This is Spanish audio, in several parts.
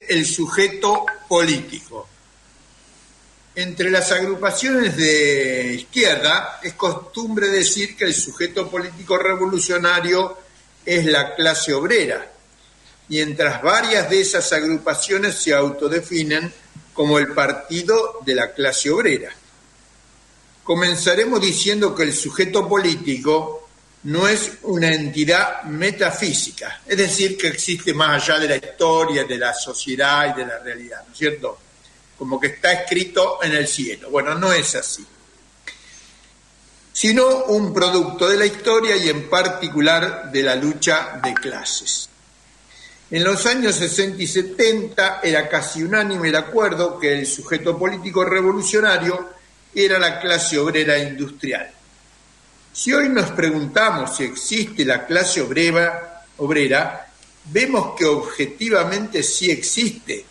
el sujeto político. Entre las agrupaciones de izquierda es costumbre decir que el sujeto político revolucionario es la clase obrera, mientras varias de esas agrupaciones se autodefinen como el partido de la clase obrera. Comenzaremos diciendo que el sujeto político no es una entidad metafísica, es decir, que existe más allá de la historia, de la sociedad y de la realidad, ¿no es cierto? Como que está escrito en el cielo. Bueno, no es así, sino un producto de la historia y en particular de la lucha de clases. En los años 60 y 70 era casi unánime el acuerdo que el sujeto político revolucionario era la clase obrera industrial. Si hoy nos preguntamos si existe la clase obrera, vemos que objetivamente sí existe,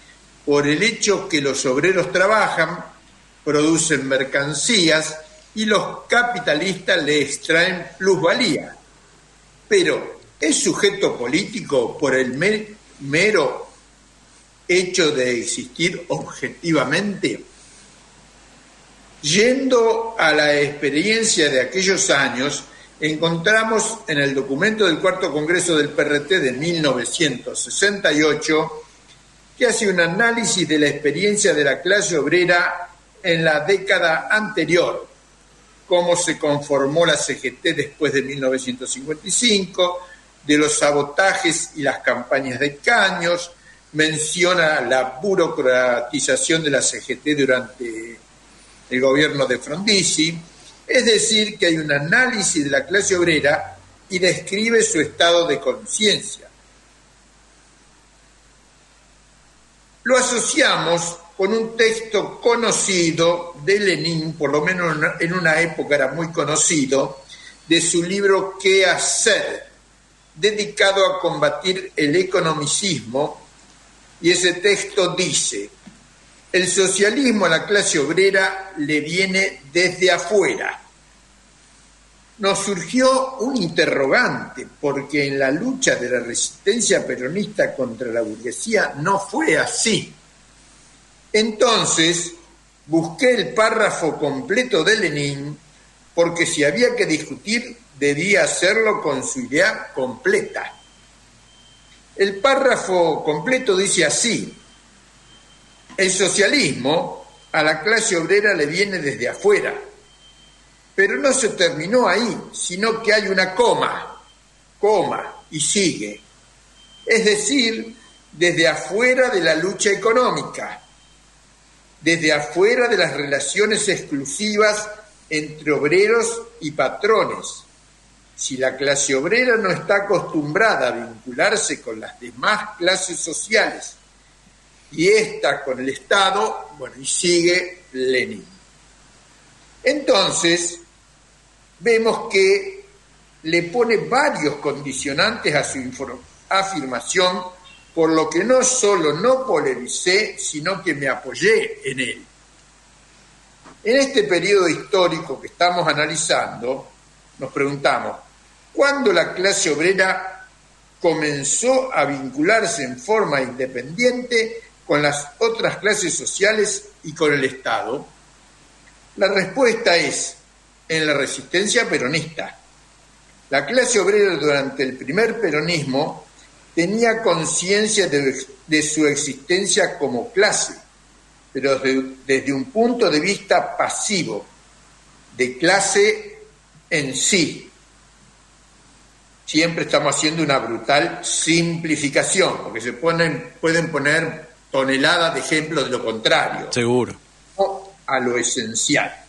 por el hecho que los obreros trabajan, producen mercancías y los capitalistas le extraen plusvalía. Pero, ¿es sujeto político por el mero hecho de existir objetivamente? Yendo a la experiencia de aquellos años, encontramos en el documento del Cuarto Congreso del PRT de 1968 que hace un análisis de la experiencia de la clase obrera en la década anterior, cómo se conformó la CGT después de 1955, de los sabotajes y las campañas de caños, menciona la burocratización de la CGT durante el gobierno de Frondizi, es decir, que hay un análisis de la clase obrera y describe su estado de conciencia. Lo asociamos con un texto conocido de Lenin, por lo menos en una época era muy conocido, de su libro ¿Qué hacer?, dedicado a combatir el economicismo, y ese texto dice: el socialismo a la clase obrera le viene desde afuera. Nos surgió un interrogante, porque en la lucha de la resistencia peronista contra la burguesía no fue así. Entonces, busqué el párrafo completo de Lenin, porque si había que discutir, debía hacerlo con su idea completa. El párrafo completo dice así: el socialismo a la clase obrera le viene desde afuera, pero no se terminó ahí, sino que hay una coma, y sigue. Es decir, desde afuera de la lucha económica, desde afuera de las relaciones exclusivas entre obreros y patrones. Si la clase obrera no está acostumbrada a vincularse con las demás clases sociales y esta con el Estado, bueno, y sigue Lenin. Entonces, vemos que le pone varios condicionantes a su afirmación, por lo que no solo no polemicé, sino que me apoyé en él. En este periodo histórico que estamos analizando, nos preguntamos, ¿cuándo la clase obrera comenzó a vincularse en forma independiente con las otras clases sociales y con el Estado? La respuesta es en la resistencia peronista. La clase obrera durante el primer peronismo tenía conciencia de su existencia como clase, pero desde un punto de vista pasivo, de clase en sí. Siempre estamos haciendo una brutal simplificación, porque se pueden poner toneladas de ejemplos de lo contrario. Seguro. O a lo esencial.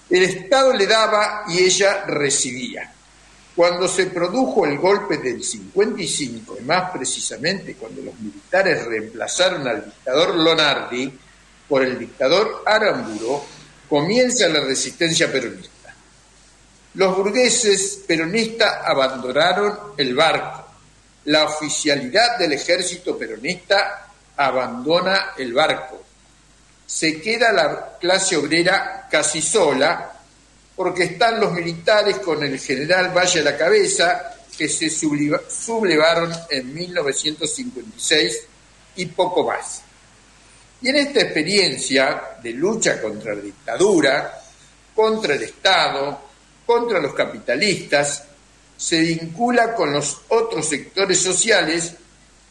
El Estado le daba y ella recibía. Cuando se produjo el golpe del 55, y más precisamente cuando los militares reemplazaron al dictador Lonardi por el dictador Aramburu, comienza la resistencia peronista. Los burgueses peronistas abandonaron el barco. La oficialidad del ejército peronista abandona el barco. Se queda la clase obrera casi sola, porque están los militares con el general Valle a la cabeza, que se sublevaron en 1956 y poco más. Y en esta experiencia de lucha contra la dictadura, contra el Estado, contra los capitalistas, se vincula con los otros sectores sociales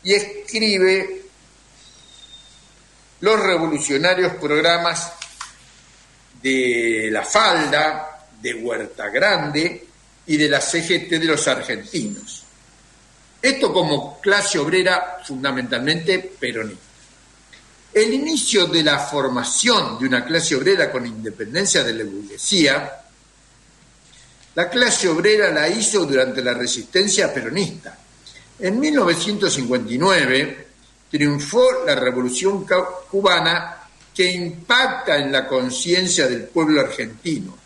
y escribe los revolucionarios programas de La Falda, de Huerta Grande y de la CGT de los argentinos. Esto como clase obrera fundamentalmente peronista. El inicio de la formación de una clase obrera con independencia de la burguesía, la clase obrera la hizo durante la resistencia peronista. En 1959 triunfó la Revolución Cubana, que impacta en la conciencia del pueblo argentino.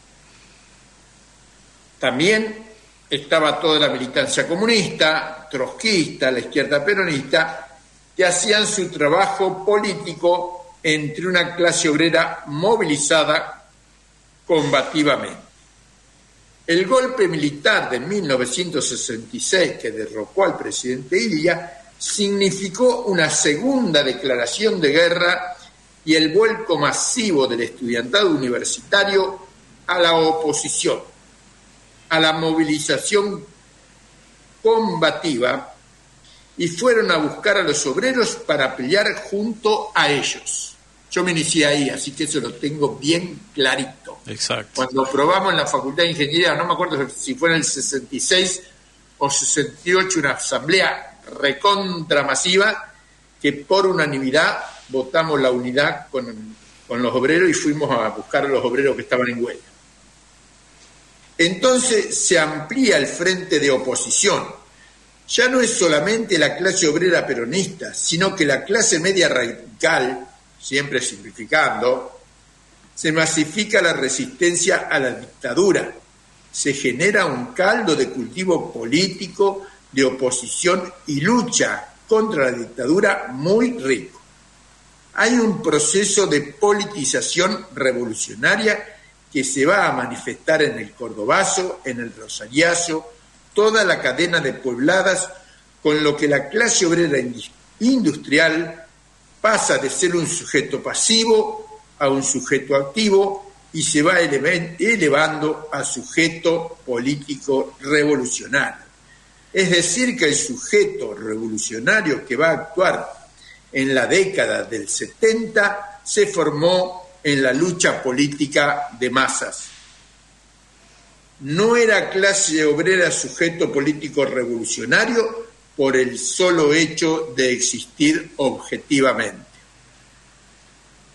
También estaba toda la militancia comunista, trotskista, la izquierda peronista, que hacían su trabajo político entre una clase obrera movilizada combativamente. El golpe militar de 1966, que derrocó al presidente Illa, significó una segunda declaración de guerra y el vuelco masivo del estudiantado universitario a la oposición, a la movilización combativa, y fueron a buscar a los obreros para pelear junto a ellos. Yo me inicié ahí, así que eso lo tengo bien clarito. Exacto. Cuando probamos en la Facultad de Ingeniería, no me acuerdo si fue en el 66 o 68, una asamblea recontramasiva, que por unanimidad votamos la unidad con los obreros y fuimos a buscar a los obreros que estaban en huelga. Entonces se amplía el frente de oposición. Ya no es solamente la clase obrera peronista, sino que la clase media radical, siempre simplificando, se masifica la resistencia a la dictadura. Se genera un caldo de cultivo político, de oposición y lucha contra la dictadura muy rico. Hay un proceso de politización revolucionaria que se va a manifestar en el cordobazo, en el rosariazo, toda la cadena de puebladas, con lo que la clase obrera industrial pasa de ser un sujeto pasivo a un sujeto activo y se va elevando a sujeto político revolucionario. Es decir, que el sujeto revolucionario que va a actuar en la década del 70 se formó en la lucha política de masas. No era clase obrera sujeto político revolucionario por el solo hecho de existir objetivamente.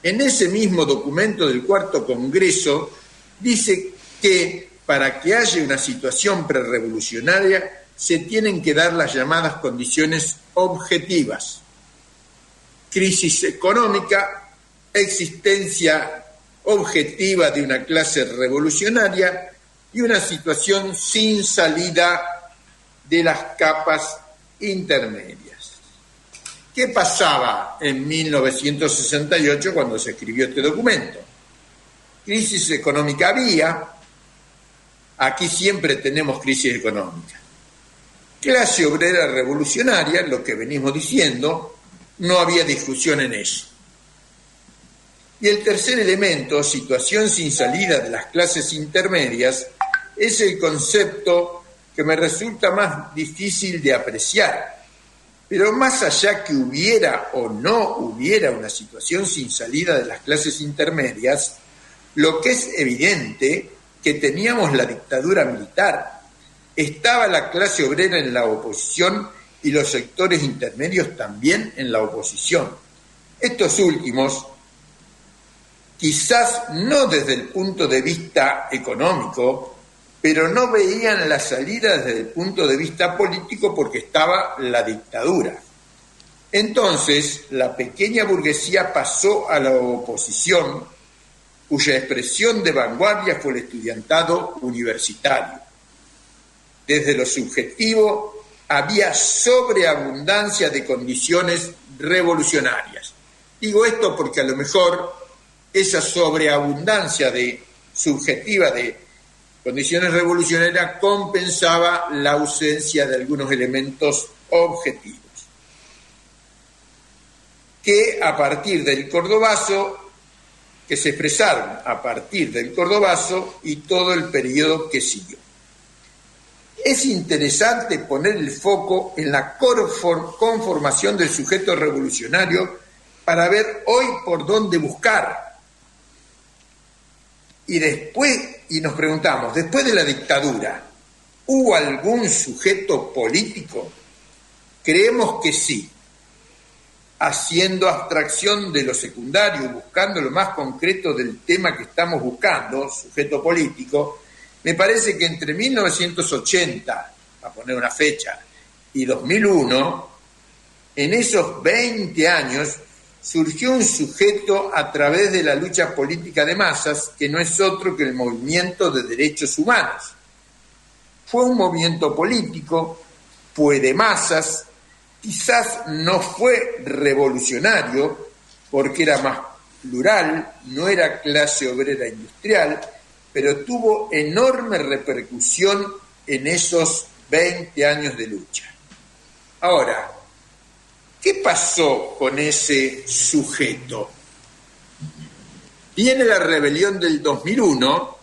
En ese mismo documento del Cuarto Congreso dice que para que haya una situación prerrevolucionaria se tienen que dar las llamadas condiciones objetivas: crisis económica, existencia objetiva de una clase revolucionaria y una situación sin salida de las capas intermedias. ¿Qué pasaba en 1968 cuando se escribió este documento? Crisis económica había, aquí siempre tenemos crisis económica. Clase obrera revolucionaria, lo que venimos diciendo, no había discusión en eso. Y el tercer elemento, situación sin salida de las clases intermedias, es el concepto que me resulta más difícil de apreciar. Pero más allá que hubiera o no hubiera una situación sin salida de las clases intermedias, lo que es evidente que teníamos la dictadura militar, estaba la clase obrera en la oposición y los sectores intermedios también en la oposición. Estos últimos, quizás no desde el punto de vista económico, pero no veían la salida desde el punto de vista político porque estaba la dictadura. Entonces, la pequeña burguesía pasó a la oposición, cuya expresión de vanguardia fue el estudiantado universitario. Desde lo subjetivo había sobreabundancia de condiciones revolucionarias. Digo esto porque a lo mejor esa sobreabundancia subjetiva de condiciones revolucionarias compensaba la ausencia de algunos elementos objetivos que a partir del Cordobazo, que se expresaron a partir del Cordobazo y todo el periodo que siguió. Es interesante poner el foco en la conformación del sujeto revolucionario para ver hoy por dónde buscar. Y nos preguntamos, después de la dictadura, ¿hubo algún sujeto político? Creemos que sí. Haciendo abstracción de lo secundario, buscando lo más concreto del tema que estamos buscando, sujeto político, me parece que entre 1980, a poner una fecha, y 2001, en esos 20 años, surgió un sujeto a través de la lucha política de masas que no es otro que el movimiento de derechos humanos. Fue un movimiento político, fue de masas, quizás no fue revolucionario porque era más plural, no era clase obrera industrial, pero tuvo enorme repercusión en esos 20 años de lucha. Ahora, ¿qué pasó con ese sujeto? Viene la rebelión del 2001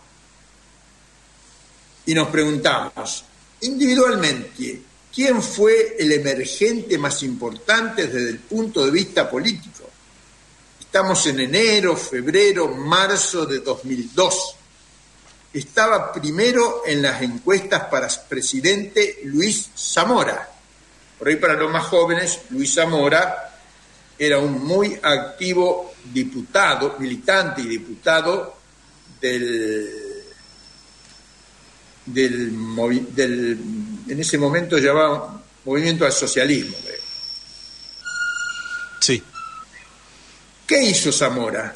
y nos preguntamos, individualmente, ¿quién fue el emergente más importante desde el punto de vista político? Estamos en enero, febrero, marzo de 2002. Estaba primero en las encuestas para presidente Luis Zamora. Por ahí para los más jóvenes, Luis Zamora era un muy activo diputado, militante y diputado en ese momento llamaba Movimiento al Socialismo, creo. Sí. ¿Qué hizo Zamora?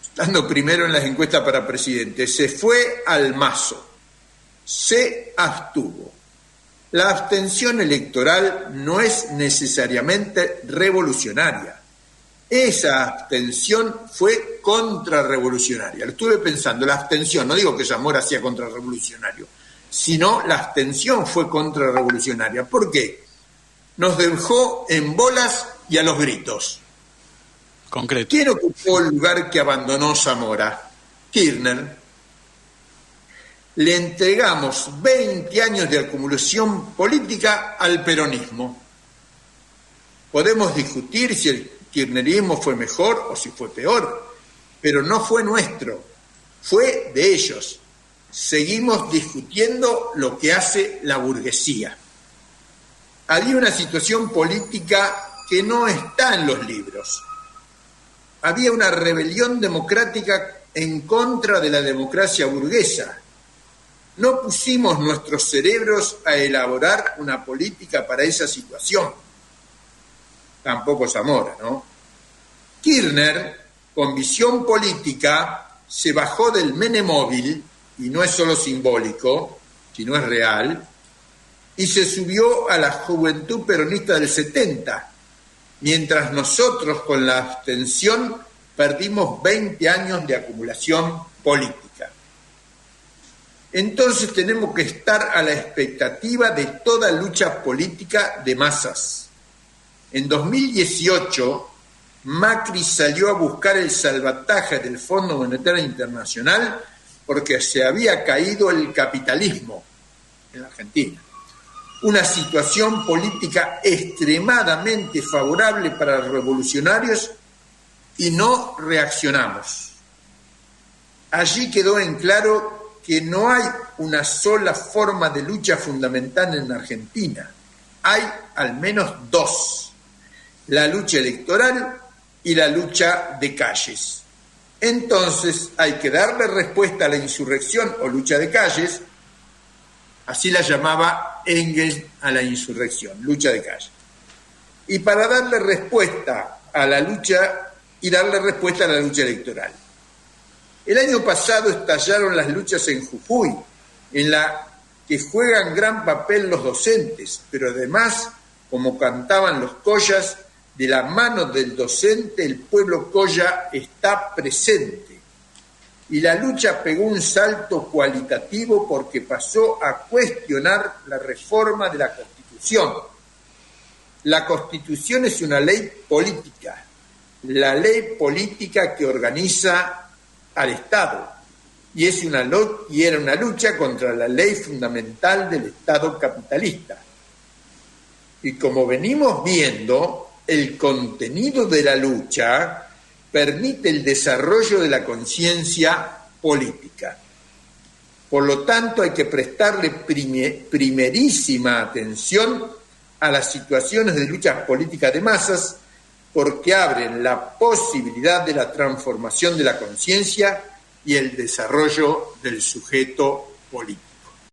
Estando primero en las encuestas para presidente, se fue al mazo, se abstuvo. La abstención electoral no es necesariamente revolucionaria. Esa abstención fue contrarrevolucionaria. Lo estuve pensando, la abstención, no digo que Zamora sea contrarrevolucionario, sino la abstención fue contrarrevolucionaria. ¿Por qué? Nos dejó en bolas y a los gritos. Concreto. ¿Quién ocupó el lugar que abandonó Zamora? Kirchner. Le entregamos 20 años de acumulación política al peronismo. Podemos discutir si el kirchnerismo fue mejor o si fue peor, pero no fue nuestro, fue de ellos. Seguimos discutiendo lo que hace la burguesía. Había una situación política que no está en los libros. Había una rebelión democrática en contra de la democracia burguesa. No pusimos nuestros cerebros a elaborar una política para esa situación. Tampoco Zamora, ¿no? Kirchner, con visión política, se bajó del menemóvil, y no es solo simbólico, sino es real, y se subió a la juventud peronista del 70, mientras nosotros con la abstención perdimos 20 años de acumulación política. Entonces tenemos que estar a la expectativa de toda lucha política de masas. En 2018, Macri salió a buscar el salvataje del Fondo Monetario Internacional porque se había caído el capitalismo en la Argentina. Una situación política extremadamente favorable para los revolucionarios y no reaccionamos. Allí quedó en claro que no hay una sola forma de lucha fundamental en Argentina. Hay al menos dos: la lucha electoral y la lucha de calles. Entonces hay que darle respuesta a la insurrección o lucha de calles, así la llamaba Engels a la insurrección, lucha de calles. Y para darle respuesta a la lucha y darle respuesta a la lucha electoral. El año pasado estallaron las luchas en Jujuy, en la que juegan gran papel los docentes, pero además, como cantaban los collas, de la mano del docente el pueblo colla está presente. y la lucha pegó un salto cualitativo porque pasó a cuestionar la reforma de la Constitución. La Constitución es una ley política, la ley política que organiza al Estado, y era una lucha contra la ley fundamental del Estado capitalista. Y como venimos viendo, el contenido de la lucha permite el desarrollo de la conciencia política. Por lo tanto, hay que prestarle primerísima atención a las situaciones de luchas políticas de masas, porque abren la posibilidad de la transformación de la conciencia y el desarrollo del sujeto político.